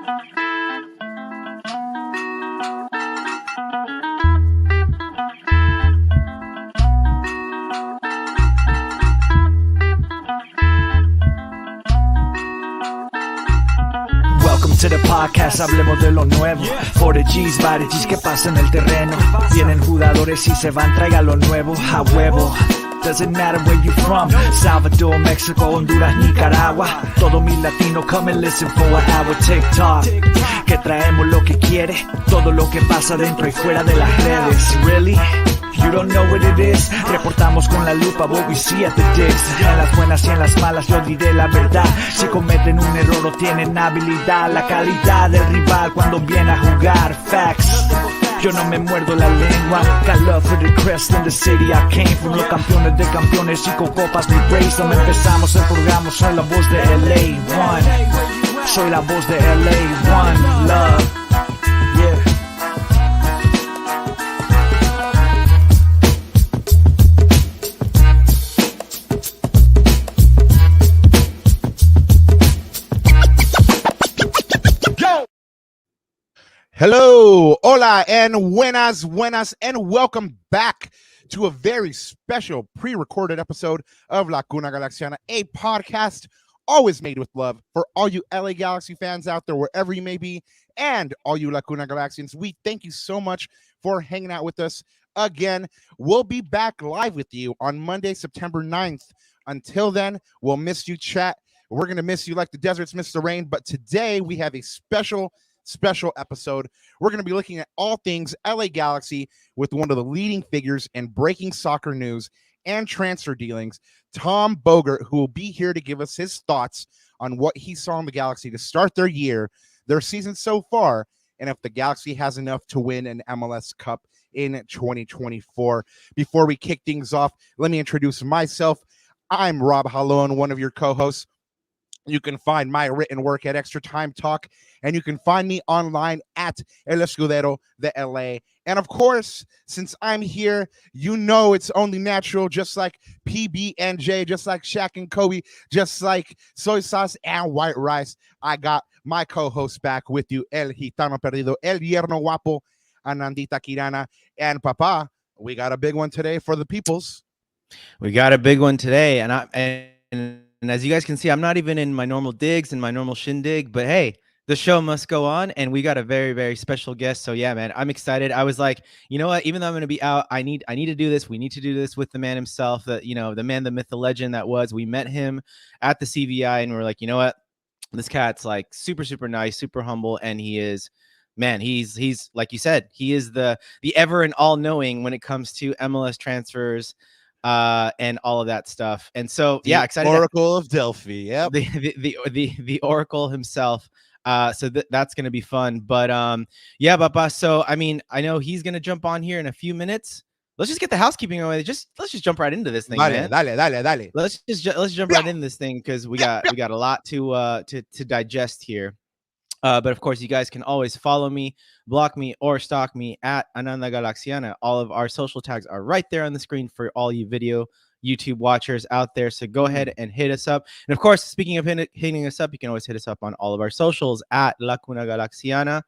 To the podcast, hablemos de lo nuevo. For the G's, by the G's, que pasa en el terreno. Vienen jugadores y se van, traiga lo nuevo. A huevo. Doesn't matter where you from. Salvador, Mexico, Honduras, Nicaragua. Todo mi latino, come and listen for an hour. TikTok, que traemos lo que quiere. Todo lo que pasa dentro y fuera de las redes. Really? You don't know what it is. Reportamos con la lupa what we see at the digs. En las buenas y en las malas yo diré la verdad. Si cometen un error o tienen habilidad, la calidad del rival cuando viene a jugar. Facts. Yo no me muerdo la lengua. Got love for the crest in the city I came from. Los campeones de campeones y con copas mi race. No empezamos el programa, soy la voz de LA1. Soy la voz de LA1. Love. Yeah. Hello, hola, and buenas, and welcome back to a very special pre-recorded episode of La Cuna Galaxiana, a podcast always made with love for all you LA Galaxy fans out there, wherever you may be, and all you La Cuna Galaxians. We thank you so much for hanging out with us again. We'll be back live with you on Monday, September 9th. Until then, we'll miss you, chat. We're going to miss you like the deserts miss the rain, but today we have a special episode. We're going to be looking at all things LA Galaxy with one of the leading figures in breaking soccer news and transfer dealings, Tom Bogert, who will be here to give us his thoughts on what he saw in the Galaxy to start their season so far, and if the Galaxy has enough to win an MLS Cup in 2024. Before we kick things off, let me introduce myself. I'm Rob Halon, one of your co-hosts. You can find my written work at Extra Time Talk, and you can find me online at El Escudero de LA. And of course, since I'm here, you know it's only natural, just like PB&J, just like Shaq and Kobe, just like soy sauce and white rice. I got my co-host back with you, El Gitano Perdido, El Yerno Guapo, Anandita Kirana, and Papa. We got a big one today for the peoples. We got a big one today, and as you guys can see, I'm not even in my normal digs and my normal shindig, but hey, the show must go on, and we got a very, very special guest. So yeah, man, I'm excited. I was like, you know what? Even though I'm going to be out, I need to do this. We need to do this with the man himself. The man, the myth, the legend that was. We met him at the CVI, and we're like, you know what? This cat's like super, super nice, super humble, and he is. Man, he's like you said, he is the ever and all knowing when it comes to MLS transfers. And all of that stuff. And so, yeah, excited. Oracle of Delphi. Yep. The Oracle himself. So that's going to be fun. But yeah, Papa. So, I mean, I know he's going to jump on here in a few minutes. Let's just get the housekeeping away. Let's just jump right into this thing, man. Dale. Let's jump right into this thing because we got a lot to digest here. But of course, you guys can always follow me, block me, or stalk me at Ananda Galaxiana. All of our social tags are right there on the screen for all you video YouTube watchers out there. So go ahead and hit us up. And of course, speaking of hitting us up, you can always hit us up on all of our socials at La Cuna Galaxiana.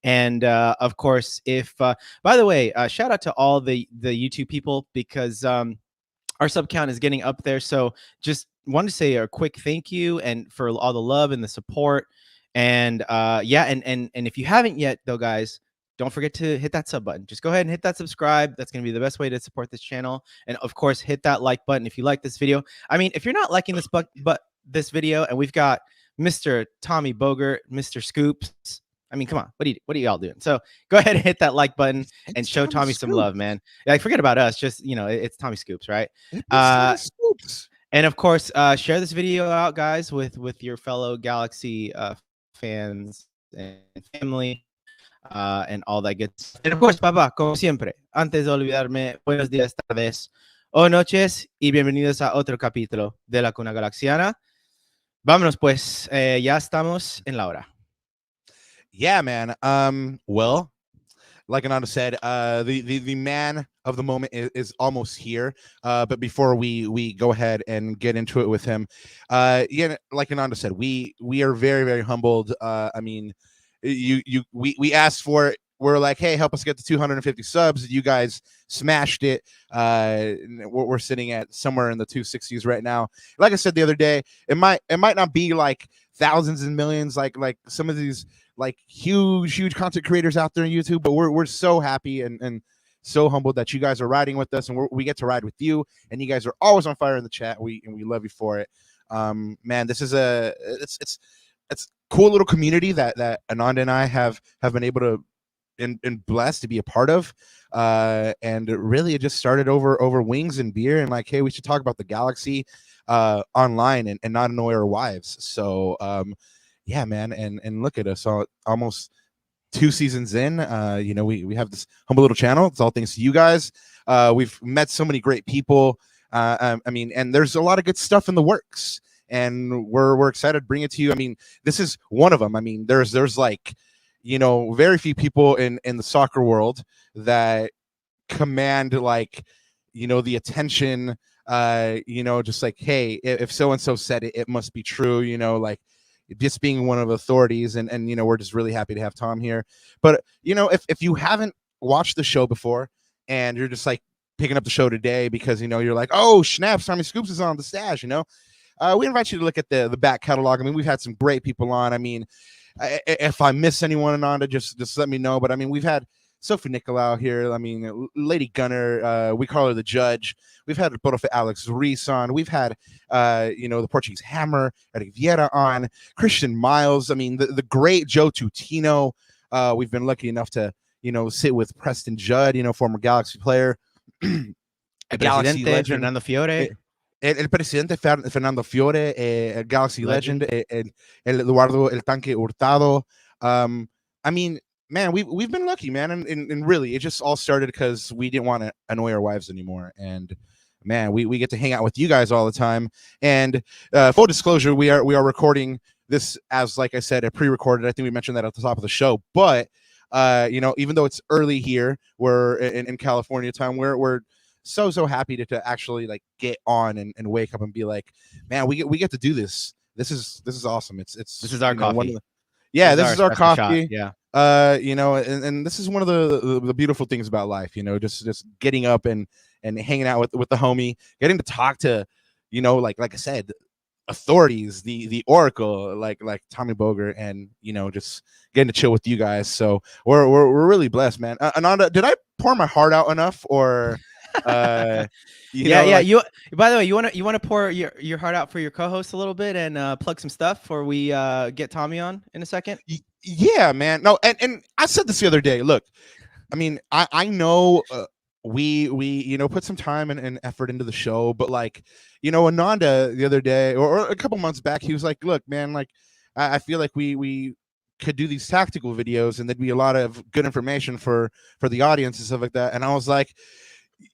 And of course, if by the way, shout out to all the YouTube people because our sub count is getting up there. So just wanted to say a quick thank you and for all the love and the support. And yeah, and if you haven't yet, though, guys, don't forget to hit that sub button. Just go ahead and hit that subscribe. That's going to be the best way to support this channel. And of course, hit that like button if you like this video. I mean, if you're not liking this video, and we've got Mr. Tommy Bogert, Mr. Scoops. I mean, come on, what are y'all doing? So go ahead and hit that like button and show Tommy some love, man. Like, forget about us. Just, it's Tommy Scoops, right? Scoops. And of course, share this video out, guys, with your fellow Galaxy fans and family and all that good stuff. And of course, Papa, como siempre, antes de olvidarme, buenos días, tardes o noches y bienvenidos a otro capítulo de La Cuna Galaxiana. Vámonos pues, ya estamos en la hora. Yeah, man. Well, like Ananda said, the man of the moment is almost here. But before we go ahead and get into it with him, yeah, like Ananda said, we are very, very humbled. I mean, we asked for it. We're like, hey, help us get to 250 subs. You guys smashed it. We're sitting at somewhere in the 260s right now. Like I said the other day, it might not be like thousands and millions like some of these like huge content creators out there on YouTube, but we're so happy and so humbled that you guys are riding with us, and we get to ride with you, and you guys are always on fire in the chat. We love you for it. Man, this is it's cool little community that Ananda and I have been able to and blessed to be a part of, and really it just started over wings and beer and like, hey, we should talk about the Galaxy online and not annoy our wives. So yeah, man, and look at us, almost 2 seasons in. We have this humble little channel. It's all thanks to you guys. We've met so many great people. I mean, and there's a lot of good stuff in the works, and we're excited to bring it to you. I mean, this is one of them. I mean, there's like, very few people in the soccer world that command like, the attention, just like, hey, if so-and-so said it, it must be true, like just being one of the authorities. And we're just really happy to have Tom here. But, if you haven't watched the show before and you're just like picking up the show today because, you're like, oh, snap, Tommy Scoops is on the stash, we invite you to look at the back catalog. I mean, we've had some great people on. I mean, if I miss anyone, Ananda, just let me know. But I mean, we've had Sophie Nicolau here. I mean, Lady Gunner, we call her the judge. We've had Profe Alex Reus on. We've had, the Portuguese Hammer, Eric Vieira on, Christian Miles. I mean, the great Joe Tutino. We've been lucky enough to, sit with Preston Judd, former Galaxy player. A Galaxy legend. Fernando Fiore. El presidente Fernando Fiore, el Galaxy legend, el Eduardo El Tanque Hurtado. I mean, man, we've been lucky, man, and really, it just all started because we didn't want to annoy our wives anymore, and man, we get to hang out with you guys all the time. And full disclosure, we are recording this as, like I said, a pre-recorded. I think we mentioned that at the top of the show, but even though it's early here, we're in California time, we're so happy to actually like get on and wake up and be like, man, we get to do this. This is awesome. This is our coffee. This is our coffee. Shot. Yeah. And this is one of the beautiful things about life, just getting up and hanging out with the homie, getting to talk to, like I said, authorities, the Oracle, like Tommy Bogert, and just getting to chill with you guys. So we're really blessed, man. Ananda, did I pour my heart out enough, or you, by the way, you want to pour your heart out for your co-host a little bit and plug some stuff before we get Tommy on in a second? Yeah, man. No, and I said this the other day. Look, I mean, I know we put some time and effort into the show, but like, Ananda the other day or a couple months back, he was like, look, man, like I feel like we could do these tactical videos and there'd be a lot of good information for the audience and stuff like that. And I was like,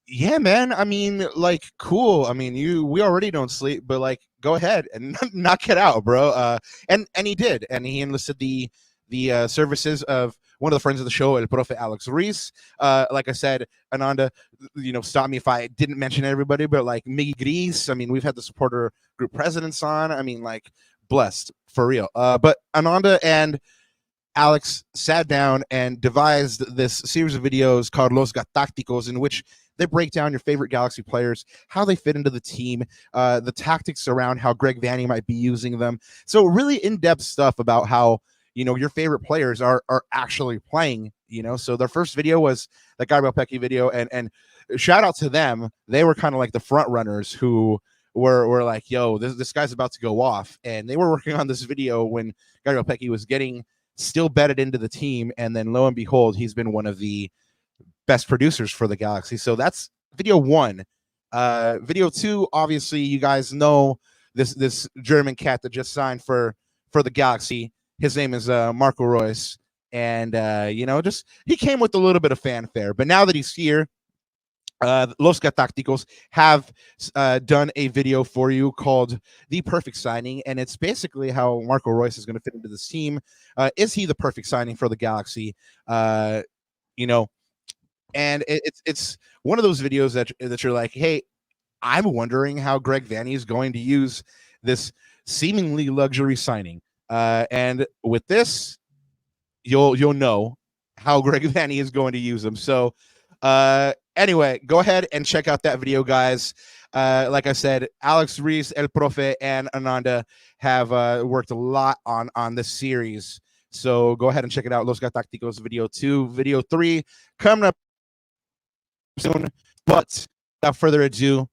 yeah, man, I mean, like, cool. I mean, we already don't sleep, but like, go ahead and knock it out, bro. And he did, and he enlisted the services of one of the friends of the show, El Profe Alex Reus. Like I said, Ananda, stop me if I didn't mention everybody, but like Miggy Gris. I mean, we've had the supporter group presidents on. I mean, like, blessed for real. But Ananda and Alex sat down and devised this series of videos called Los GATACTICOS, in which they break down your favorite Galaxy players, how they fit into the team, the tactics around how Greg Vanney might be using them. So really in-depth stuff about how, your favorite players are actually playing, So their first video was the Gabriel Pecci video, and shout out to them. They were kind of like the front runners who were like, yo, this guy's about to go off. And they were working on this video when Gabriel Pecci was getting still bedded into the team. And then lo and behold, he's been one of the best producers for the Galaxy. So that's video 1. Video 2, obviously, you guys know this German cat that just signed for the Galaxy. His name is Marco Reus, and just he came with a little bit of fanfare. But now that he's here, Los GATACTICOS have done a video for you called The Perfect Signing, and it's basically how Marco Reus is going to fit into this team. Is he the perfect signing for the Galaxy? And it's one of those videos that you're like, hey, I'm wondering how Greg Vanney is going to use this seemingly luxury signing. And with this, you'll know how Greg Vanney is going to use them. So anyway, go ahead and check out that video, guys. Like I said, Alex, Reus, El Profe, and Ananda have worked a lot on this series. So go ahead and check it out. Los Gatacticos video 2, video 3 coming up soon. But without further ado,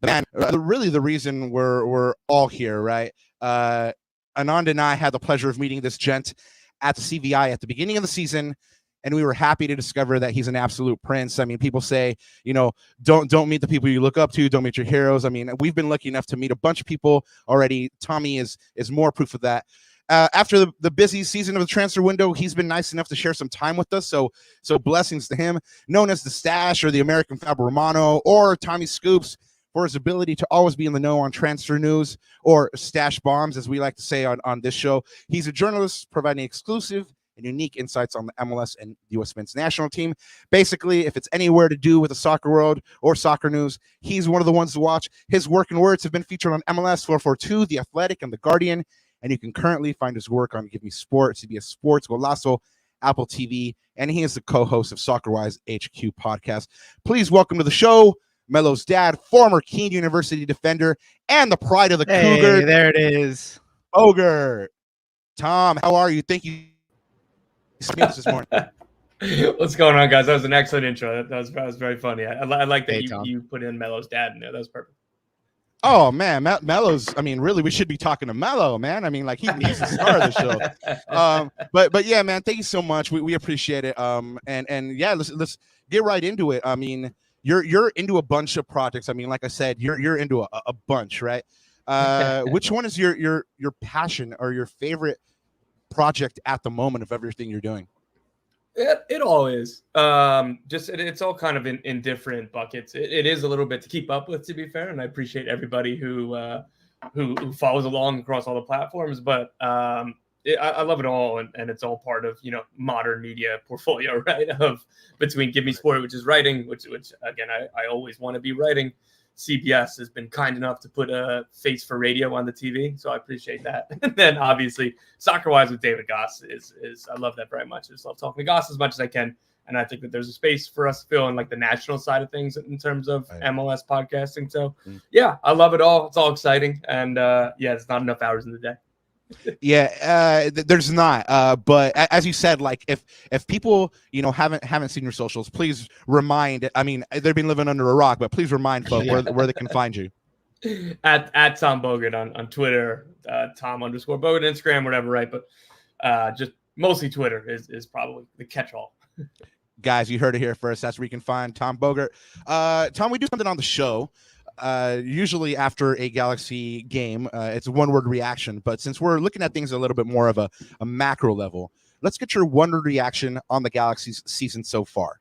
man, really the reason we're all here, right? Ananda and I had the pleasure of meeting this gent at the CVI at the beginning of the season, and we were happy to discover that he's an absolute prince. I mean, people say, don't meet the people you look up to, don't meet your heroes. I mean, we've been lucky enough to meet a bunch of people already. Tommy is more proof of that. After the busy season of the transfer window, he's been nice enough to share some time with us. So blessings to him, known as the Stash or the American Fabio Romano or Tommy Scoops, for his ability to always be in the know on transfer news, or stash bombs, as we like to say on this show. He's a journalist providing exclusive and unique insights on the MLS and U.S. men's national team. Basically, if it's anywhere to do with the soccer world or soccer news, he's one of the ones to watch. His work and words have been featured on MLS 442, The Athletic, and The Guardian. And you can currently find his work on Give Me Sports, CBS Sports, Golazo, Apple TV, and he is the co-host of RUIZ HQ podcast. Please welcome to the show, Melo's dad, former Keene University defender, and the pride of the Cougar. There it is. Bogert. Tom, how are you? Thank you this morning. What's going on, guys? That was an excellent intro. That was very funny. I like that you put in Melo's dad in there. That was perfect. Oh man, Melo's. I mean, really, we should be talking to Melo, man. I mean, like he's the star of the show. But yeah, man, thank you so much. We appreciate it. And yeah, let's get right into it. I mean, you're into a bunch of projects. I mean, like I said, you're into a bunch, right? Which one is your passion or your favorite project at the moment of everything you're doing? It all is. It's all kind of in different buckets. It is a little bit to keep up with, to be fair, and I appreciate everybody who follows along across all the platforms. But I love it all, and it's all part of modern media portfolio, right? Of between Give Me Sport, which is writing, which again I always want to be writing. CBS has been kind enough to put a face for radio on the TV, so I appreciate that. And then obviously RUIZ with David Goss is I love that very much. I just love talking to Goss as much as I can, and I think that there's a space for us to fill in like the national side of things in terms of MLS podcasting. So yeah, I love it all. It's all exciting, and it's not enough hours in the day. Yeah, there's not. But as you said, like if people haven't seen your socials, please remind. I mean, they've been living under a rock, but please remind folks where they can find you. At Tom Bogert on Twitter, Tom_Bogert on Instagram, whatever, right? But just mostly Twitter is probably the catch-all. Guys, you heard it here first. That's where you can find Tom Bogert. Tom, we do something on the show. Usually after a Galaxy game, it's a one-word reaction. But since we're looking at things a little bit more of a macro level, let's get your one-word reaction on the Galaxy's season so far.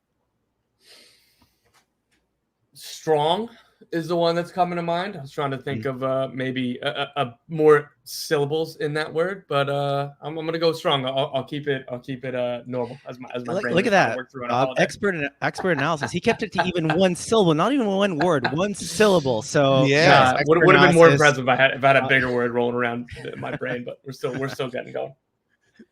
Strong is the one that's coming to mind. I was trying to think of maybe a more syllables in that word, but I'm gonna go strong. I'll keep it normal as my brain. Look at that expert analysis. He kept it to even one syllable, not even one word, one syllable. So yeah, would have been more impressive if I had a bigger word rolling around in my brain. But we're still getting going.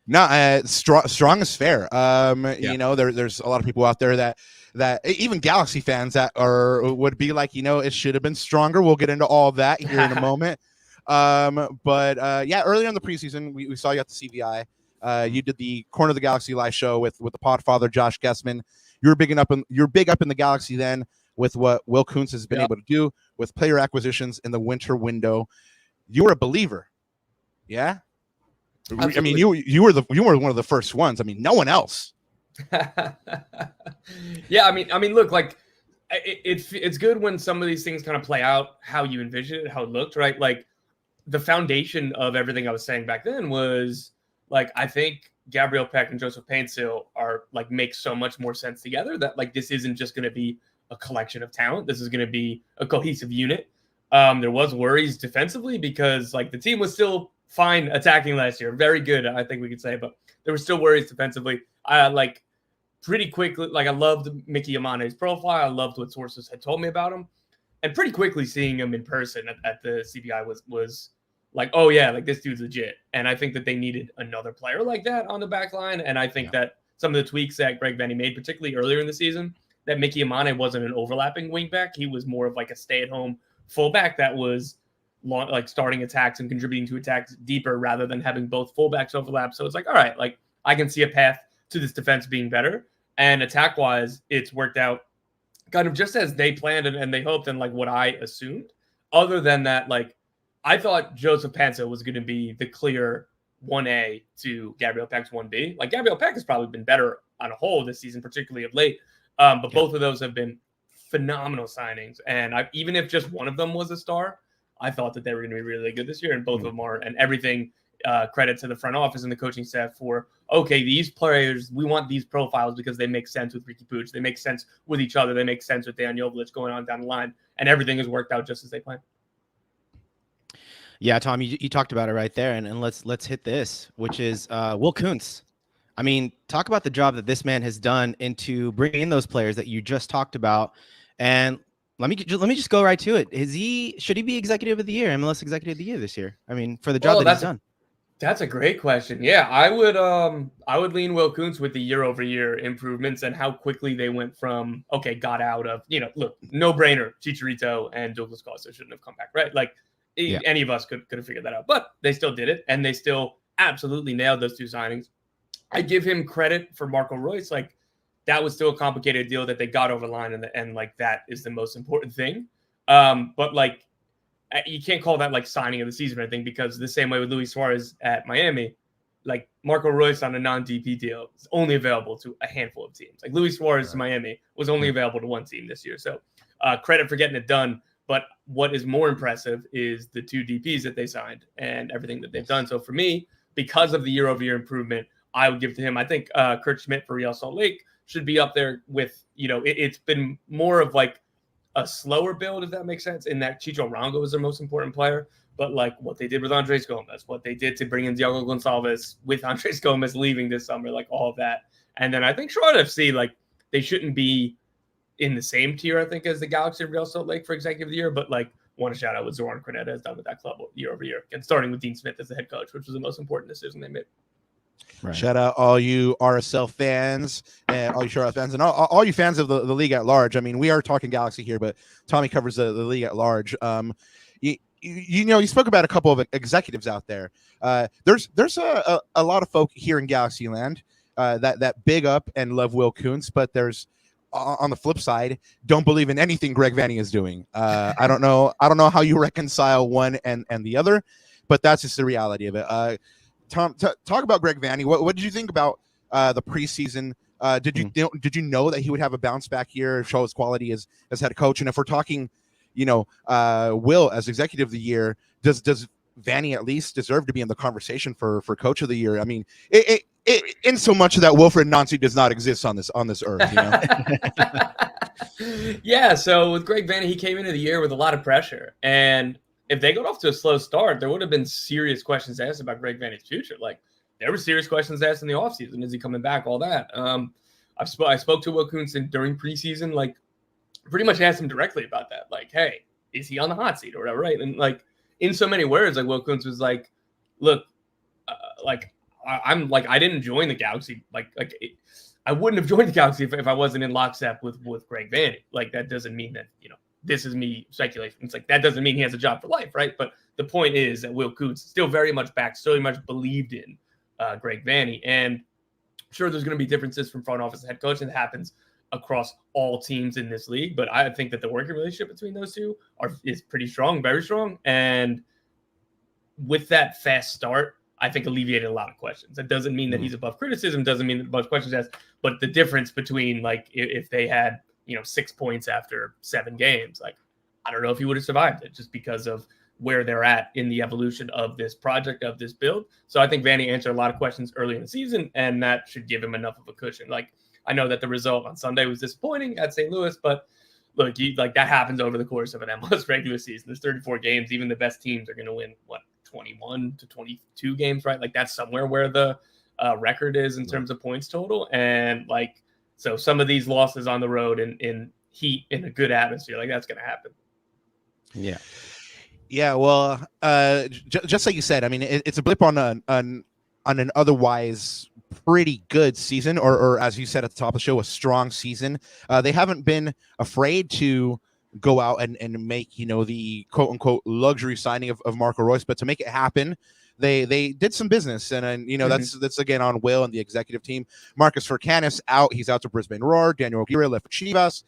No, strong is fair. There's a lot of people out there that even Galaxy fans that would be like, it should have been stronger. We'll get into all of that here in a moment. But earlier in the preseason, we saw you at the CVI. You did the Corner of the Galaxy live show with the Podfather Josh Gessman. You're big up in the Galaxy then with what Will Kuntz has been able to do with player acquisitions in the winter window. You were a believer, yeah. Absolutely. I mean, you were one of the first ones. I mean, no one else. Yeah, I mean, look, like it's good when some of these things kind of play out how you envision it, how it looked, right? Like the foundation of everything I was saying back then was like, I think Gabriel Peck and Joseph Painsil are like make so much more sense together that like this isn't just going to be a collection of talent. This is going to be a cohesive unit. There was worries defensively because like the team was still fine attacking last year, very good, I think we could say, but there were still worries defensively. Like pretty quickly, like I loved Mickey Amane's profile. I loved what sources had told me about him, and pretty quickly seeing him in person at the CBI was like, oh yeah, like this dude's legit. And I think that they needed another player like that on the back line. And I think that some of the tweaks that Greg Vanney made, particularly earlier in the season, that Mickey Amane wasn't an overlapping wingback. He was more of like a stay-at-home fullback that was like starting attacks and contributing to attacks deeper rather than having both fullbacks overlap. So it's like, all right, like I can see a path to this defense being better. And attack-wise, it's worked out kind of just as they planned and they hoped and like what I assumed. Other than that, like I thought Joseph Pansa was going to be the clear 1A to Gabriel Peck's 1B. Like Gabriel Peck has probably been better on a whole this season, particularly of late. But both of those have been phenomenal signings. And even if just one of them was a star, I thought that they were going to be really good this year, and both of them are. And everything credit to the front office and the coaching staff for, okay, these players, we want these profiles because they make sense with Ricky Puig. They make sense with each other. They make sense with Dejan Joveljic going on down the line. And everything has worked out just as they planned. Yeah, Tom, you talked about it right there. And let's hit this, which is Will Kuntz. I mean, talk about the job that this man has done into bringing in those players that you just talked about. And let me just go right to it. Should he be executive of the year, MLS executive of the year this year? I mean, for the job that he's done. That's a great question. Yeah, I would lean Will Kuntz with the year-over-year improvements and how quickly they went from, got out of, look, no-brainer, Chicharito and Douglas Costa shouldn't have come back, right? Like any of us could have figured that out, but they still did it, and they still absolutely nailed those two signings. I give him credit for Marco Reus. Like that was still a complicated deal that they got over the line, and like that is the most important thing. But like you can't call that like signing of the season, I think, because the same way with Luis Suarez at Miami, like Marco Reus on a non-DP deal is only available to a handful of teams. Like Luis Suarez to Miami was only available to one team this year. So credit for getting it done. But what is more impressive is the two DPs that they signed and everything that they've done. So for me, because of the year-over-year improvement, I would give to him. I think Kurt Schmidt for Real Salt Lake should be up there with, it's been more of like a slower build, if that makes sense, in that Chicho Arango is their most important player. But like what they did with Andres Gomez, what they did to bring in Diogo Gonçalves with Andres Gomez leaving this summer, like all of that. And then I think Charlotte FC, like they shouldn't be in the same tier, I think, as the Galaxy of Real Salt Lake for executive of the year. But like want to shout out what Zoran Corneta has done with that club year over year, and starting with Dean Smith as the head coach, which was the most important decision they made. Right. Shout out all you RSL fans and all you Charlotte fans and all you fans of the league at large. I mean, we are talking Galaxy here, but Tommy covers the league at large. You spoke about a couple of executives out there. There's a lot of folk here in Galaxy land that big up and love Will Kuntz, but there's on the flip side, don't believe in anything Greg Vanney is doing. I don't know how you reconcile one and the other, but that's just the reality of it. Tom, talk about Greg Vanney. What did you think about the preseason? Did you know that he would have a bounce back year, show his quality as head coach? And if we're talking, Will as executive of the year, does Vanney at least deserve to be in the conversation for coach of the year? I mean, it in so much that Wilfred Nancy does not exist on this earth, Yeah. So with Greg Vanney, he came into the year with a lot of pressure, and if they got off to a slow start, there would have been serious questions asked about Greg Vanney's future. Like there were serious questions asked in the offseason. Is he coming back? All that. I spoke to Will Kuntz during preseason, like pretty much asked him directly about that. Like, hey, is he on the hot seat or whatever? Right. And like in so many words, like Will Kuntz was like, look, I'm like, I didn't join the Galaxy. I wouldn't have joined the Galaxy if I wasn't in lockstep with Greg Vanney. Like that doesn't mean that, this is me speculation. It's like, that doesn't mean he has a job for life, right? But the point is that Will Kuntz still very much backed, still very much believed in Greg Vanney. And sure, there's going to be differences from front office and head coach, and it happens across all teams in this league. But I think that the working relationship between those two is pretty strong, very strong. And with that fast start, I think alleviated a lot of questions. That doesn't mean that he's above criticism, doesn't mean that a bunch of questions asked, but the difference between like if they had 6 points after 7 games, like I don't know if he would have survived it just because of where they're at in the evolution of this project, of this build. So I think Vanney answered a lot of questions early in the season, and that should give him enough of a cushion. Like I know that the result on Sunday was disappointing at St. Louis, but look, that happens over the course of an MLS regular season. There's 34 games. Even the best teams are going to win 21 to 22 games, right? Like that's somewhere where the record is in terms of points total. And like, so some of these losses on the road in heat, in a good atmosphere, like that's going to happen. Yeah. Yeah, well, just like you said, I mean, it's a blip on an otherwise pretty good season, or as you said at the top of the show, a strong season. They haven't been afraid to go out and make, the quote unquote luxury signing of Marco Reus, but to make it happen, they did some business, and that's again on Will and the executive team. Marcus Furcanis out; he's out to Brisbane Roar. Daniel Aguirre left for Chivas.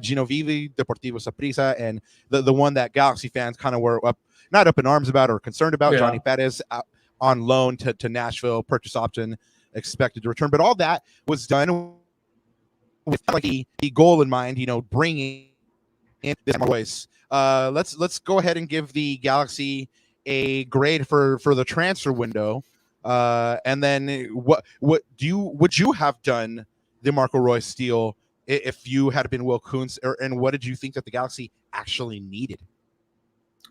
Gino Vivi, Deportivo Saprissa, and the one that Galaxy fans kind of were not up in arms about or concerned about, Johnny Perez on loan to Nashville, purchase option expected to return. But all that was done with like the goal in mind, bringing in this voice. Let's go ahead and give the Galaxy a grade for the transfer window. And then would you have done the Marco Reus deal if you had been Will Kuntz, and what did you think that the Galaxy actually needed?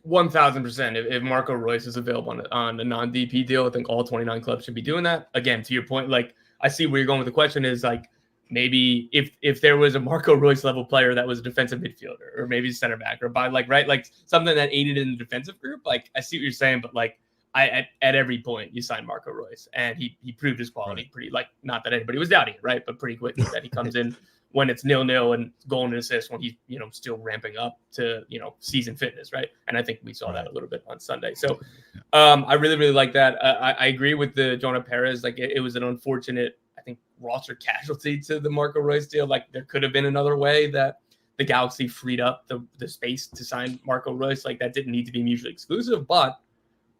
1,000%. If Marco Reus is available on a non-DP deal, I think all 29 clubs should be doing that. Again, to your point, like I see where you're going with the question is like maybe if there was a Marco Reus level player that was a defensive midfielder or maybe center back or like something that aided in the defensive group. Like I see what you're saying, but like at every point you sign Marco Reus and he proved his quality pretty, like not that anybody was doubting it, right? But pretty quickly that he comes in when it's 0-0 and goal and assist when he's, still ramping up to, season fitness, right? And I think we saw that a little bit on Sunday. So I really, really like that. I agree with the Jonah Perez. Like it was an unfortunate, I think, roster casualty to the Marco Reus deal. Like there could have been another way that the Galaxy freed up the space to sign Marco Reus. Like that didn't need to be mutually exclusive, but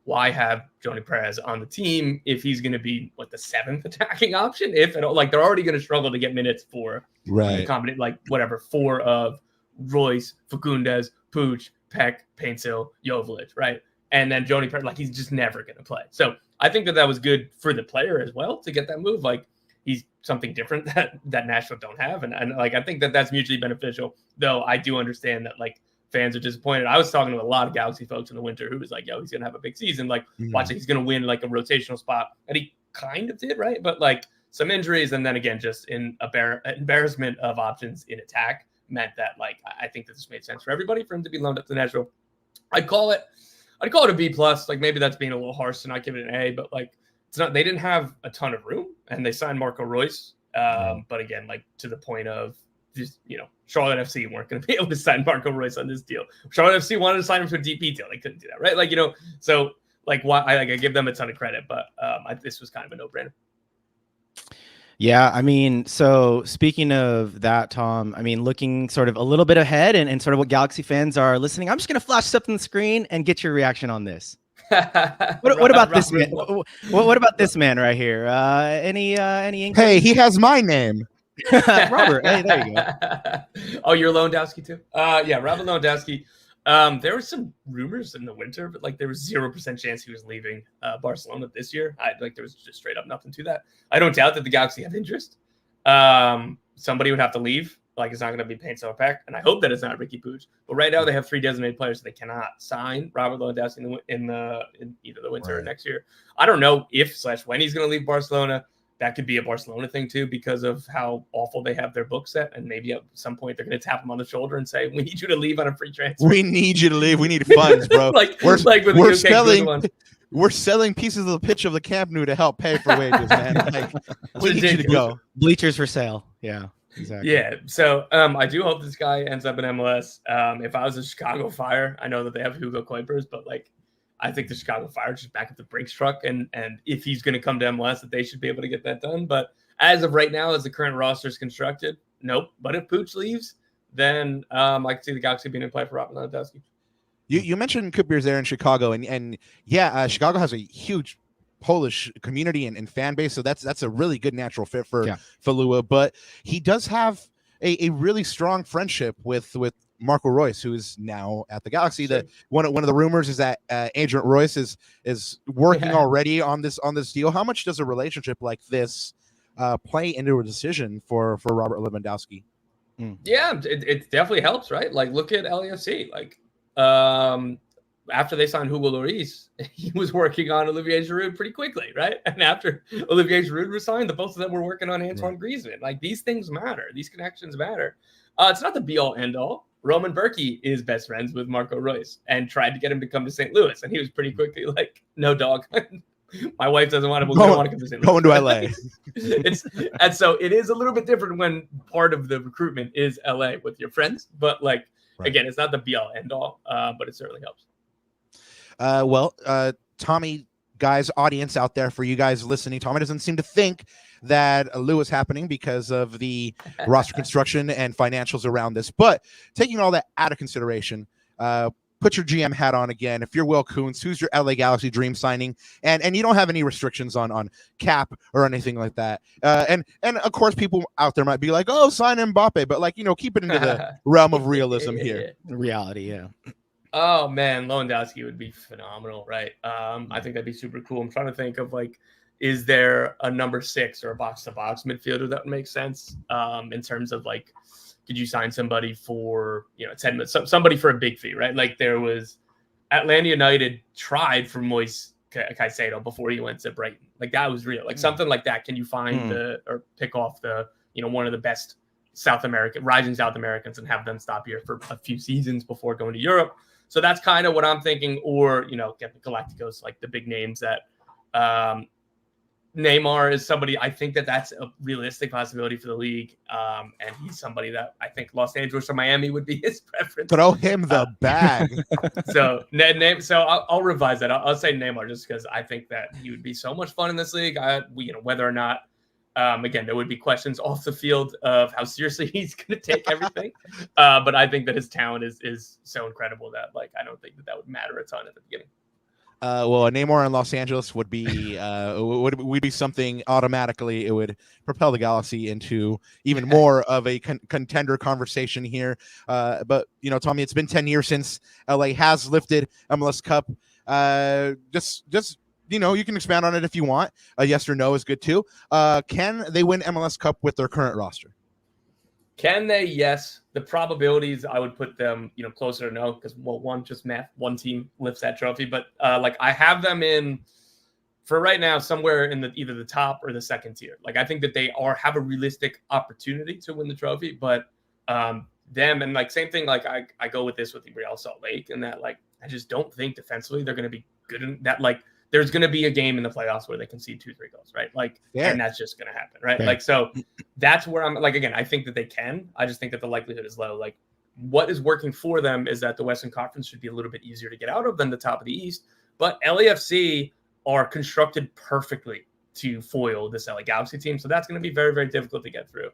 why have Johnny Perez on the team if he's going to be the seventh attacking option? If at all, like they're already going to struggle to get minutes for four of Reus, Fagundes, Puig, Peck, Painsil, Joveljic, right? And then Johnny Perez, like he's just never going to play. So I think that was good for the player as well to get that move. Like he's something different that Nashville don't have, and like I think that's mutually beneficial. Though I do understand that like fans are disappointed. I was talking to a lot of Galaxy folks in the winter who was like, yo, he's going to have a big season. Like, watch it. He's going to win like a rotational spot. And he kind of did, right? But like some injuries and then again, just in embarrassment of options in attack meant that like I think that this made sense for everybody for him to be loaned up to Nashville. I'd call it a B+. Like maybe that's being a little harsh to not give it an A, but like it's not. They didn't have a ton of room and they signed Marco Reus. But again, like to the point of just, Charlotte FC weren't going to be able to sign Marco Reus on this deal. Charlotte FC wanted to sign him to a DP deal. They couldn't do that, right? Like, so like why I give them a ton of credit, but this was kind of a no-brainer. Yeah, I mean, so speaking of that, Tom, I mean, looking sort of a little bit ahead and sort of what Galaxy fans are listening, I'm just going to flash something on the screen and get your reaction on this. What about this man? What about this man right here? Any Hey, he has my name. Robert, hey, there you go. Oh, you're Lewandowski too? Yeah, Robert Lewandowski. There were some rumors in the winter, but like there was 0% chance he was leaving Barcelona this year. There was just straight up nothing to that. I don't doubt that the Galaxy have interest. Somebody would have to leave. Like it's not going to be Painsil or Peck, and I hope that it's not Ricky Puig. But right now they have 3 designated players, so they cannot sign Robert Lewandowski in either the winter or next year. I don't know if/when he's going to leave Barcelona. That could be a Barcelona thing too, because of how awful they have their book set. And maybe at some point they're going to tap him on the shoulder and say, "We need you to leave on a free transfer. We need you to leave. We need funds, bro. We're selling pieces of the pitch of the Camp Nou to help pay for wages, man. Like, we need you to go. Bleachers for sale. Yeah, exactly. Yeah. So I do hope this guy ends up in MLS. If I was a Chicago Fire, I know that they have Hugo Kuipers, but like, I think the Chicago Fire just back up the Brinks truck, and if he's going to come to MLS, that they should be able to get that done. But as of right now, as the current roster is constructed, nope. But if Puig leaves, then I can see the Galaxy being in play for Robert Lewandowski. You mentioned Kupiers there in Chicago, and Chicago has a huge Polish community and fan base, so that's a really good natural fit for Lewa. But he does have a really strong friendship with Marco Reus, who is now at the Galaxy. Sure. One of the rumors is that Agent Reus is working already on this deal. How much does a relationship like this play into a decision for Robert Lewandowski? Yeah, it definitely helps, right? Like look at LAFC. Like after they signed Hugo Lloris, he was working on Olivier Giroud pretty quickly, right? And after Olivier Giroud was signed, the both of them were working on Antoine Griezmann. Like these things matter. These connections matter. It's not the be all end all. Roman Berkey is best friends with Marco Reus and tried to get him to come to St. Louis. And he was pretty quickly like, no, dog. My wife doesn't want to come to St. Louis. Going to LA. And so it is a little bit different when part of the recruitment is LA with your friends. But like, again, it's not the be all end all, but it certainly helps. Tommy, guys, audience out there, for you guys listening, Tommy doesn't seem to think that a Lewis happening because of the roster construction and financials around this. But taking all that out of consideration, put your GM hat on again. If you're Will Kuntz, who's your LA Galaxy dream signing? And you don't have any restrictions on cap or anything like that. And of course, people out there might be like, oh, sign Mbappe. But like, keep it into the realm of realism here. Reality, yeah. Oh man, Lewandowski would be phenomenal, right? I think that'd be super cool. I'm trying to think of like, is there a number 6 or a box-to-box midfielder that would make sense in terms of like, could you sign somebody for 10 minutes, somebody for a big fee, right? Like there was Atlanta United tried for Moise Caicedo before he went to Brighton. Like that was real, like something like that. Can you find or pick off the one of the best rising South Americans and have them stop here for a few seasons before going to Europe? So that's kind of what I'm thinking. Or, get the Galacticos, like the big names that Neymar is somebody. I think that's a realistic possibility for the league. And he's somebody that I think Los Angeles or Miami would be his preference. Throw him the bag. So I'll revise that. I'll say Neymar just because I think that he would be so much fun in this league. Whether or not, again, there would be questions off the field of how seriously he's going to take everything. But I think that his talent is so incredible that like I don't think that would matter a ton at the beginning. Well, a Neymar in Los Angeles would be would be something automatically. It would propel the Galaxy into even more of a contender conversation here. But Tommy, it's been 10 years since LA has lifted MLS Cup. Just you can expand on it if you want. Yes or no is good too. Can they win MLS Cup with their current roster? Can they? Yes. The probabilities, I would put them, closer to no, because just math, one team lifts that trophy. But I have them in for right now somewhere in either the top or the second tier. Like I think that they have a realistic opportunity to win the trophy, but them and like same thing. Like I go with this with the Real Salt Lake, and that like I just don't think defensively they're going to be good in that. Like there's going to be a game in the playoffs where they concede 2-3 goals, right? Like, and that's just going to happen, right? Like, so that's where I'm like, again, I think that they can. I just think that the likelihood is low. Like, what is working for them is that the Western Conference should be a little bit easier to get out of than the top of the East. But LAFC are constructed perfectly to foil this LA Galaxy team. So that's going to be very, very difficult to get through.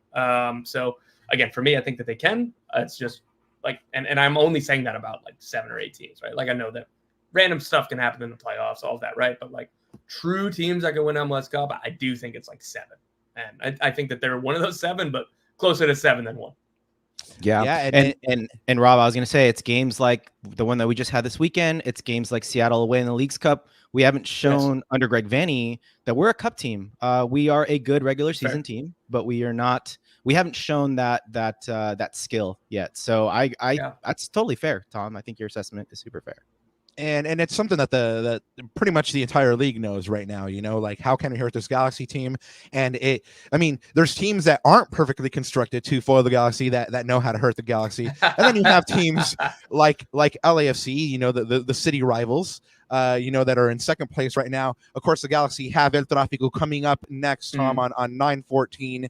So, again, for me, I think that they can. It's just like, and I'm only saying that about like 7 or 8 teams, right? Like, I know that random stuff can happen in the playoffs, all of that, right? But like true teams that can win MLS Cup, I do think it's like 7. And I think that they're one of those 7, but closer to 7 than 1. Yeah. And Rob, I was going to say, it's games like the one that we just had this weekend. It's games like Seattle away in the Leagues Cup. We haven't shown under Greg Vanney that we're a cup team. We are a good regular season team, but we haven't shown that skill yet. So that's totally fair, Tom. I think your assessment is super fair. And it's something that that pretty much the entire league knows right now, like how can we hurt this Galaxy team? And there's teams that aren't perfectly constructed to foil the Galaxy that know how to hurt the Galaxy. And then you have teams like LAFC, the city rivals, that are in second place right now. Of course, the Galaxy have El Tráfico coming up next, Tom, on 9/14.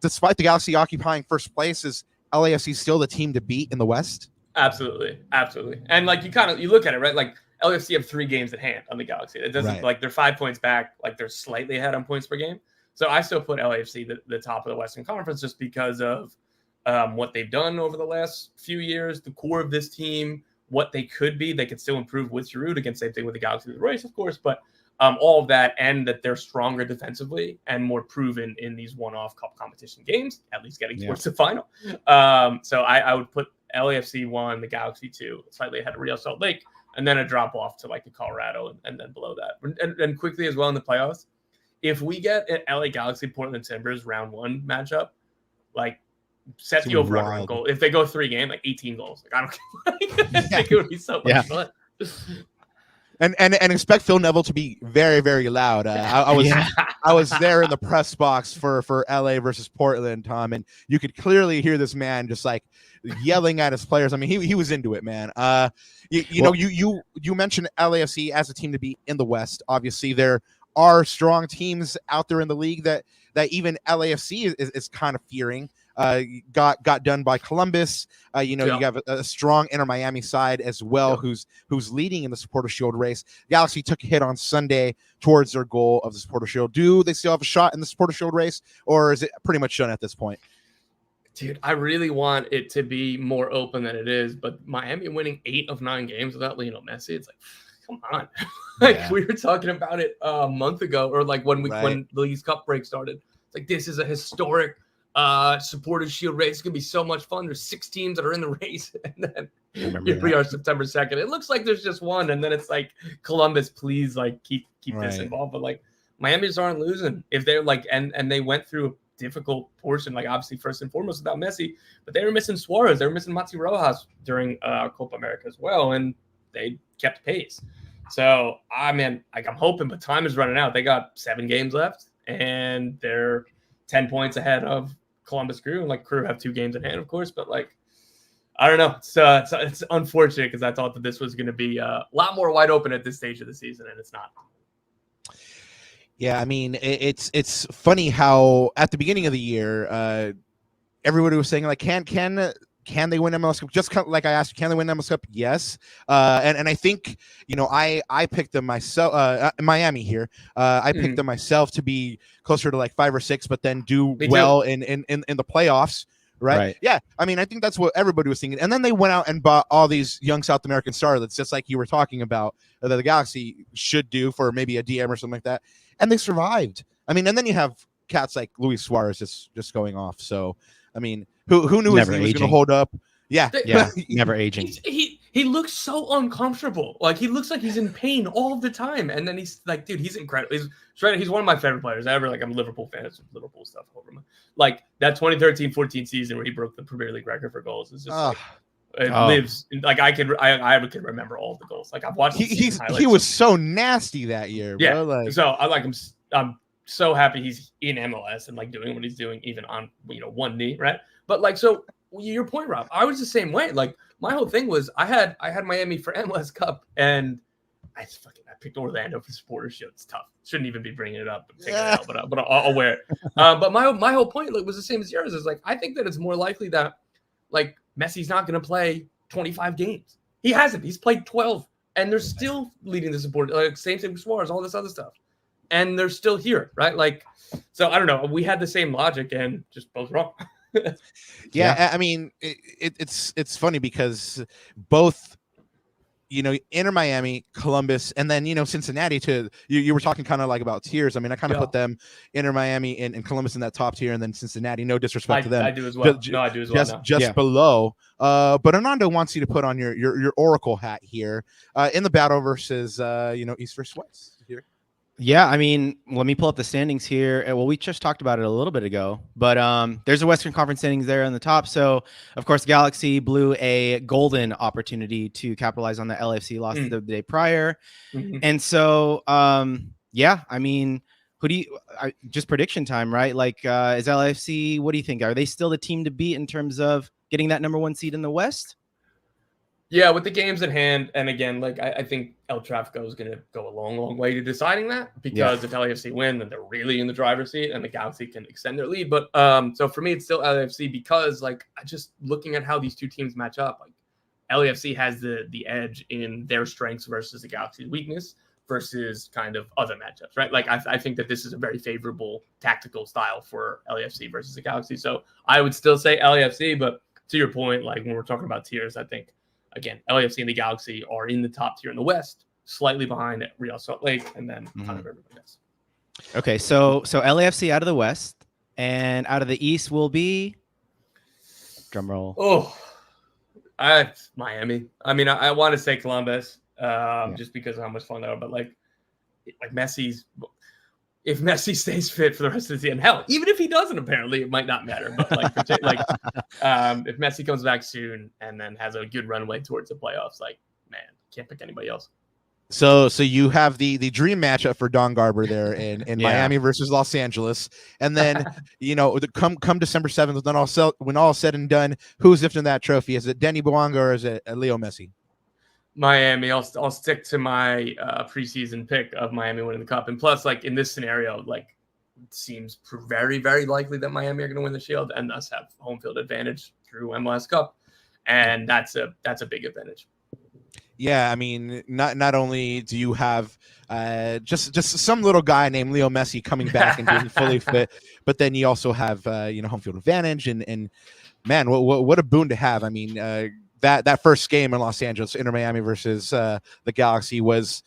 Despite the Galaxy occupying first place, is LAFC still the team to beat in the West? Absolutely. And like you look at it, right? Like LAFC have 3 games at hand on the Galaxy. It doesn't like they're 5 points back, like they're slightly ahead on points per game. So I still put LAFC the top of the Western Conference just because of what they've done over the last few years, the core of this team, what they could be. They could still improve with Giroud. Again, same thing with the Galaxy with Reus, of course, but all of that, and that they're stronger defensively and more proven in these one-off cup competition games, at least getting towards the final. So I would put LAFC 1, the Galaxy 2, slightly ahead of Real Salt Lake, and then a drop off to like the Colorado and then below that. And quickly as well in the playoffs, if we get an LA Galaxy Portland Timbers round 1 matchup, like set the over on goal. If they go 3 games, like 18 goals. Like I don't I think it would be so much fun. And expect Phil Neville to be very, very loud. I was there in the press box for LA versus Portland, Tom, and you could clearly hear this man just like yelling at his players. I mean, he was into it, man. You mentioned LAFC as a team to be in the West. Obviously, there are strong teams out there in the league that even LAFC is kind of fearing. Got done by Columbus. You have a strong Inter Miami side as well, who's leading in the Supporter Shield race. Galaxy took a hit on Sunday towards their goal of the Supporter Shield. Do they still have a shot in the Supporter Shield race, or is it pretty much done at this point? Dude, I really want it to be more open than it is, but Miami winning 8 of 9 games without Lionel Messi, it's like, come on. We were talking about it a month ago, or like when the League's Cup break started. It's like, this is a historic Supporters Shield race. It's gonna be so much fun. There's 6 teams that are in the race, and then here we are, September 2nd. It looks like there's just one, and then it's like, Columbus, please, like keep this involved. But like, Miami's aren't losing if they're like, and they went through a difficult portion, like obviously first and foremost without Messi, but they were missing Suarez, they were missing Mati Rojas during Copa America as well, and they kept pace. So I'm hoping, but time is running out. They got 7 games left, and they're 10 points ahead of Columbus Crew, and like Crew have 2 games in hand, of course. But like, I don't know. It's unfortunate because I thought that this was going to be a lot more wide open at this stage of the season, and it's not. Yeah, I mean, it's funny how at the beginning of the year, everybody was saying like, can they win MLS Cup? Just like I asked, can they win MLS Cup? Yes. And I think, I picked them myself, Miami here. I picked them myself to be closer to like 5 or 6, but then do well in the playoffs. Right? Yeah. I mean, I think that's what everybody was thinking. And then they went out and bought all these young South American starlets, just like you were talking about, that the Galaxy should do for maybe a DM or something like that. And they survived. I mean, and then you have cats like Luis Suarez just going off. So, I mean, who knew his knee was going to hold up? Yeah. Never aging. He looks so uncomfortable. Like, he looks like he's in pain all the time. And then he's like, dude, he's incredible. He's one of my favorite players ever. Like, I'm a Liverpool fan. It's Liverpool stuff over him. Like, that 2013-14 season where he broke the Premier League record for goals is just lives. Like, I can remember all the goals. Like, I've watched. He was so nasty that year, bro. Yeah. Like, so I'm so happy he's in MLS and like doing what he's doing, even on one knee, right? But like, so your point, Rob, I was the same way. Like, my whole thing was I had Miami for MLS Cup, and I picked Orlando for Supporters Shield. It's tough. Shouldn't even be bringing it up. But I'll wear it. But my whole point was the same as yours. Is like, I think that it's more likely that like Messi's not going to play 25 games. He hasn't. He's played 12, and they're still leading the support. Like, same thing with Suarez, all this other stuff, and they're still here, right? Like, so I don't know. We had the same logic and just both wrong. I mean, it's funny because both, Inter Miami, Columbus, and then Cincinnati. You were talking kind of like about tiers. I mean, I kind of put them, Inter Miami and Columbus, in that top tier, and then Cincinnati. No disrespect to them. I do as well. I do as well. Just below. But Hernando wants you to put on your Oracle hat here in the battle versus East versus West here. Yeah, I mean, let me pull up the standings here. Well, we just talked about it a little bit ago, but there's a Western Conference standings there on the top. So, of course, Galaxy blew a golden opportunity to capitalize on the LAFC loss the day prior. Mm-hmm. And so, I mean, just prediction time, right? Like, is LAFC, what do you think? Are they still the team to beat in terms of getting that number 1 seed in the West? Yeah, with the games at hand, and again, like I think El Tráfico is going to go a long, long way to deciding that, because if LAFC win, then they're really in the driver's seat, and the Galaxy can extend their lead. But so for me, it's still LAFC, because like just looking at how these two teams match up, like LAFC has the edge in their strengths versus the Galaxy's weakness versus kind of other matchups, right? Like I think that this is a very favorable tactical style for LAFC versus the Galaxy. So I would still say LAFC, but to your point, like when we're talking about tiers, I think, again, LAFC and the Galaxy are in the top tier in the West, slightly behind Real Salt Lake, and then kind of everybody else. Okay, so LAFC out of the West, and out of the East will be, drum roll. Oh, Miami. I mean, I want to say Columbus, just because of how much fun they are, but like Messi's. If Messi stays fit for the rest of the season, hell, even if he doesn't, apparently it might not matter. But if Messi comes back soon and then has a good runway towards the playoffs, like, man, can't pick anybody else. So you have the dream matchup for Don Garber there in Miami versus Los Angeles, and then come December 7th, when all is said and done, who's lifting that trophy? Is it Denny Bouanga or is it Leo Messi? Miami. I'll stick to my preseason pick of Miami winning the cup, and plus, like in this scenario, like it seems very, very likely that Miami are going to win the Shield and thus have home field advantage through MLS Cup, and that's a big advantage. Yeah, I mean, not only do you have just some little guy named Leo Messi coming back and being fully fit, but then you also have home field advantage, and man, what a boon to have. I mean, that first game in Los Angeles, Inter Miami versus the Galaxy, was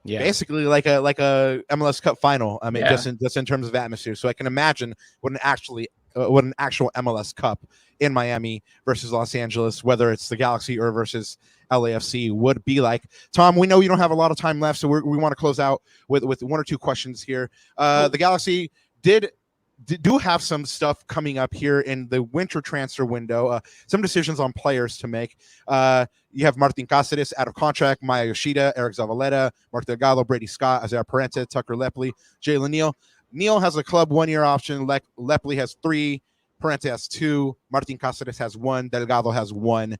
basically like a MLS Cup final. I mean, just in terms of atmosphere. So I can imagine what an actual MLS Cup in Miami versus Los Angeles, whether it's the Galaxy or versus LAFC, would be like. Tom, we know you don't have a lot of time left, so we want to close out with one or two questions here. The Galaxy do have some stuff coming up here in the winter transfer window, some decisions on players to make. You have Martin Cáceres out of contract, Maya Yoshida, Eric Zavaleta, Mark Delgado, Brady Scott, Isaiah Parente, Tucker Lepley, Jalen Neal. Neal has a club 1-year option. Lepley has 3, Parente has 2, Martin Cáceres has 1, Delgado has 1.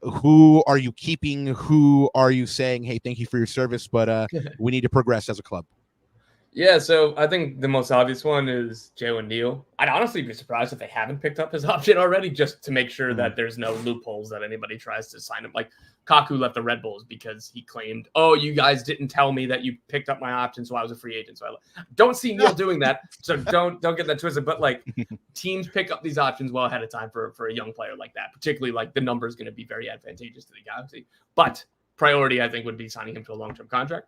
Who are you keeping? Who are you saying, hey, thank you for your service, but we need to progress as a club? Yeah, so I think the most obvious one is Jalen Neal. I'd honestly be surprised if they haven't picked up his option already, just to make sure that there's no loopholes that anybody tries to sign him. Like Kaku left the Red Bulls because he claimed, "Oh, you guys didn't tell me that you picked up my option, so I was a free agent." So I don't see Neal doing that. So don't get that twisted. But like teams pick up these options well ahead of time for a young player like that. Particularly like the number is going to be very advantageous to the Galaxy. But priority, I think, would be signing him to a long-term contract.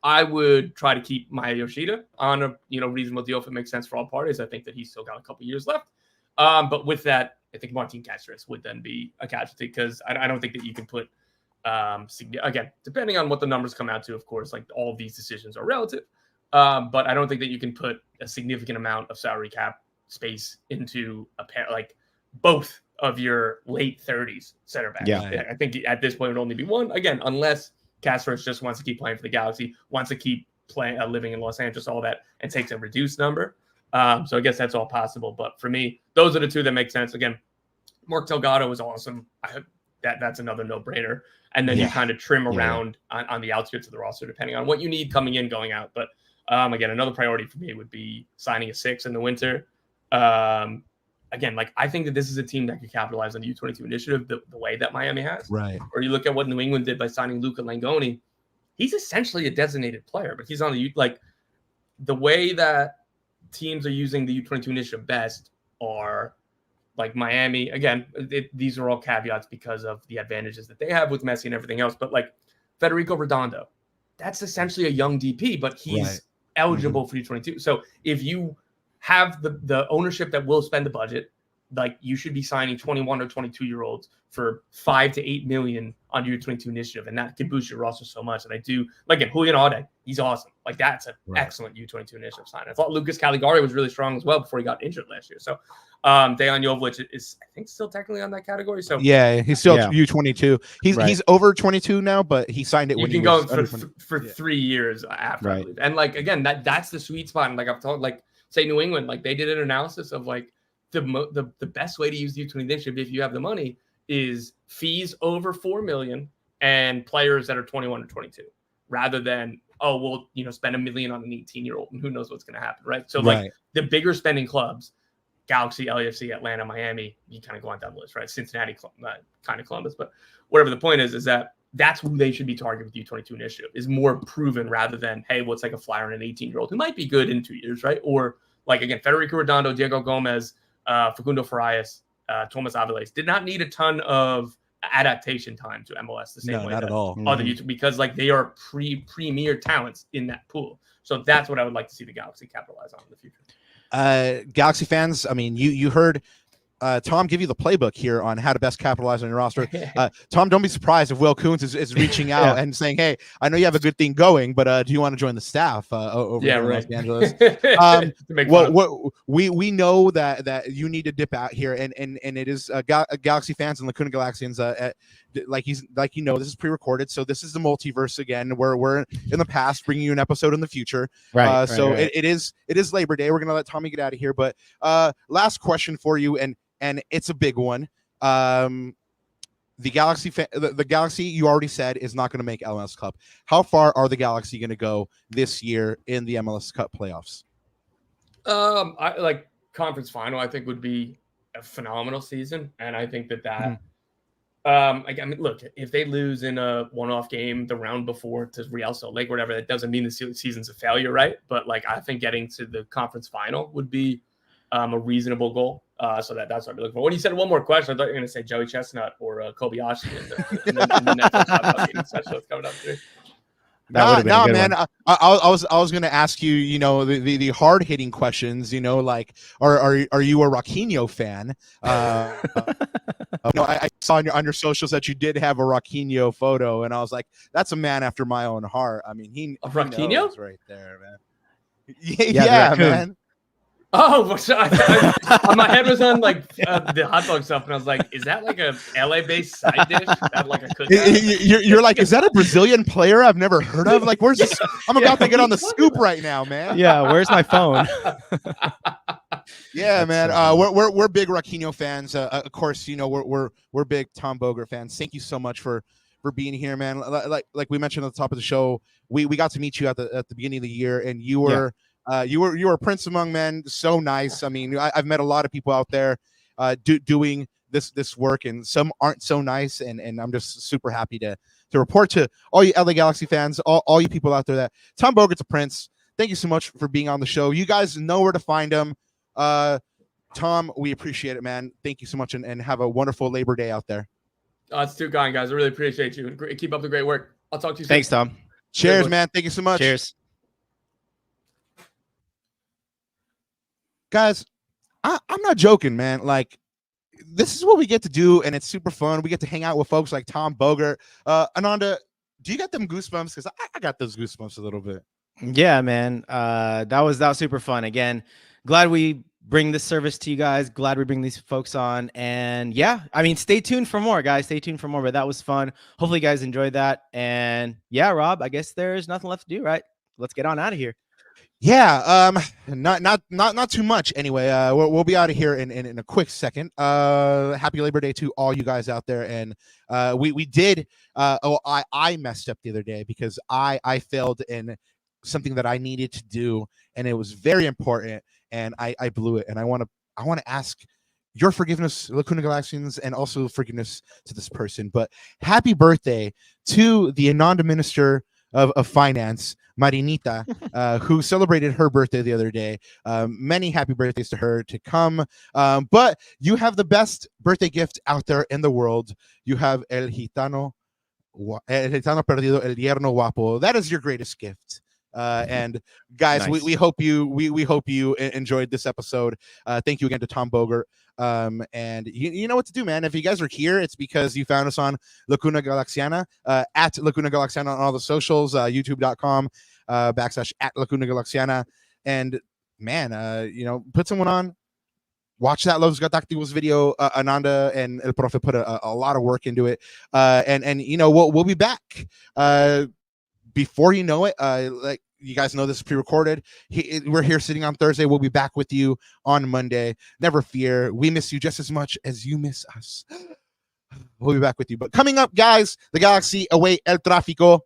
I would try to keep Maya Yoshida on a reasonable deal if it makes sense for all parties. I think that he's still got a couple years left. But with that, I think Martin Cáceres would then be a casualty because I don't think that you can put again, depending on what the numbers come out to, of course, like all of these decisions are relative. But I don't think that you can put a significant amount of salary cap space into a pair like both of your late 30s center backs. Yeah. I think at this point it would only be one, again, unless Cáceres just wants to keep playing for the Galaxy, wants to keep playing, living in Los Angeles, all that, and takes a reduced number. So I guess that's all possible. But for me, those are the two that make sense. Again, Mark Delgado is awesome. That's another no-brainer. And then you kind of trim around on the outskirts of the roster, depending on what you need coming in, going out. But again, another priority for me would be signing a 6 in the winter. Again, like I think that this is a team that could capitalize on the U22 initiative the way that Miami has. Right. Or you look at what New England did by signing Luca Langoni. He's essentially a designated player, but he's on the way that teams are using the U22 initiative best are like Miami. Again, these are all caveats because of the advantages that they have with Messi and everything else. But like Federico Redondo, that's essentially a young DP, but he's eligible for U22. So if you have the ownership that will spend the budget, like you should be signing 21 or 22-year-olds for $5 to $8 million on your U22 initiative, and that can boost your roster so much. And I do, like, in Julian Aude, he's awesome. Like that's an excellent U22 initiative sign. I thought Lucas Caligari was really strong as well before he got injured last year. So Dejan Jovic is, I think, still technically on that category. So yeah, he's still U22. He's over 22 now, but he signed it when he was go for 3 years after. I believe. And like again, that's the sweet spot. And like I've told, like say New England, like they did an analysis of like the best way to use the U20 initiative if you have the money is fees over $4 million and players that are 21 or 22, rather than spend $1 million on an 18-year-old and who knows what's going to happen, right? So like the bigger spending clubs, Galaxy, LAFC, Atlanta, Miami, you kind of go on down the list, right? Cincinnati, kind of Columbus, but whatever the point is that that's who they should be targeting with the U22 initiative, is more proven rather than, hey, what's like a flyer on an 18-year-old who might be good in 2 years, right? Or like, again, Federico Redondo, Diego Gomez, Facundo Farias, Thomas Aviles did not need a ton of adaptation time to MLS the same way not at all. Other YouTube, because like they are premier talents in that pool. So that's what I would like to see the Galaxy capitalize on in the future. Galaxy fans, I mean, you heard Tom give you the playbook here on how to best capitalize on your roster. Tom, don't be surprised if Will Kuntz is reaching out and saying, hey, I know you have a good thing going, but do you want to join the staff over in Los Angeles? We know that you need to dip out here, and it is Galaxy fans and Lacuna Galaxians like this is pre-recorded, so this is the multiverse again, where we're in the past bringing you an episode in the future. Right. It is Labor Day. We're gonna let Tommy get out of here, but last question for you, and it's a big one. The Galaxy, you already said, is not going to make MLS Cup. How far are the Galaxy going to go this year in the MLS Cup playoffs? I like conference final. I think would be a phenomenal season, and I think that. I mean, look, if they lose in a one-off game the round before to Real Salt Lake or whatever, that doesn't mean the season's a failure, right? But like, I think getting to the conference final would be a reasonable goal. So that's what I'm looking for. When you said one more question, I thought you were going to say Joey Chestnut or Kobayashi in the Netflix meeting special that's coming up too. No, man. I was going to ask you, the hard hitting questions. Like, are you a Raquinho fan? I saw on your socials that you did have a Raquinho photo, and I was like, that's a man after my own heart. I mean, he Raquinho right there, man. Yeah, man. Oh, my head was on like the hot dog stuff, and I was like, "Is that like a LA-based side dish? That like a cookout?" You're like, "Is that a Brazilian player I've never heard of?" Like, where's this? I'm about to get on the scoop right now, man. Yeah, where's my phone? Yeah, man. We're big Raquinho fans. Of course, we're big Tom Bogert fans. Thank you so much for being here, man. Like we mentioned at the top of the show, we got to meet you at the beginning of the year, and you were. Yeah. You were a prince among men. So nice. I mean, I've met a lot of people out there doing this work, and some aren't so nice. And I'm just super happy to report to all you LA Galaxy fans, all you people out there, that Tom Bogert's a prince. Thank you so much for being on the show. You guys know where to find him. Tom, we appreciate it, man. Thank you so much, and have a wonderful Labor Day out there. It's too kind, guys. I really appreciate you. Keep up the great work. I'll talk to you soon. Thanks, Tom. Cheers, man. Thank you so much. Cheers. Guys, I'm not joking, man. Like, this is what we get to do, and it's super fun. We get to hang out with folks like Tom Bogert. Ananda, do you got them goosebumps? Because I got those goosebumps a little bit. Yeah, man. That was super fun. Again, glad we bring this service to you guys. Glad we bring these folks on. And yeah, I mean, stay tuned for more, guys. Stay tuned for more. But that was fun. Hopefully, you guys enjoyed that. And yeah, Rob, I guess there's nothing left to do, right? Let's get on out of here. Yeah, not too much. Anyway, we'll be out of here in a quick second. Happy Labor Day to all you guys out there. And we did. I messed up the other day because I failed in something that I needed to do, and it was very important, and I blew it. And I want to ask your forgiveness, Lacuna Galaxians, and also forgiveness to this person. But happy birthday to the Ananda Minister of Finance, Marinita, who celebrated her birthday the other day. Many happy birthdays to her to come. But you have the best birthday gift out there in the world. You have El Gitano Perdido, El Yerno Guapo. That is your greatest gift. And guys, nice. we hope you enjoyed this episode. Thank you again to Tom Bogert. And you know what to do, man. If you guys are here, it's because you found us on Lacuna Galaxiana, at Lacuna Galaxiana on all the socials, youtube.com / at Lacuna Galaxiana. And man, put someone on. Watch that Los Gatacticos video. Ananda and El Profe put a lot of work into it. And we'll be back. Before you know it, like you guys know, this is pre-recorded. We're here sitting on Thursday. We'll be back with you on Monday. Never fear. We miss you just as much as you miss us. We'll be back with you. But coming up, guys, the Galaxy away El Tráfico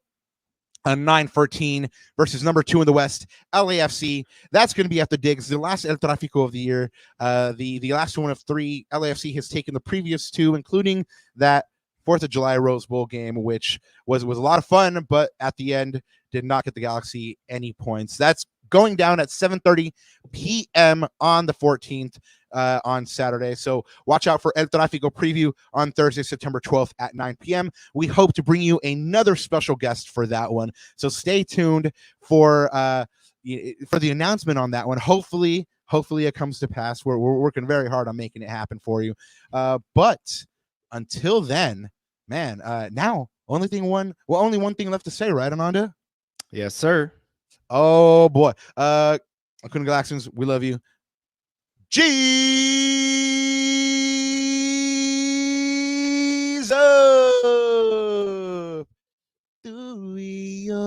on 9-14 versus number 2 in the West, LAFC. That's going to be at the Digs, the last El Tráfico of the year. The last one of 3. LAFC has taken the previous 2, including that 4th of July Rose Bowl game, which was a lot of fun, but at the end did not get the Galaxy any points. That's going down at 7:30 p.m. on the 14th on Saturday. So watch out for El Tráfico preview on Thursday, September 12th at 9 p.m. We hope to bring you another special guest for that one. So stay tuned for the announcement on that one. Hopefully it comes to pass. We're working very hard on making it happen for you. But until then, man, now only one thing left to say, right, Ananda? Yes, sir. Oh boy. Lacuna Galaxians, we love you. Jesus. tú y yo.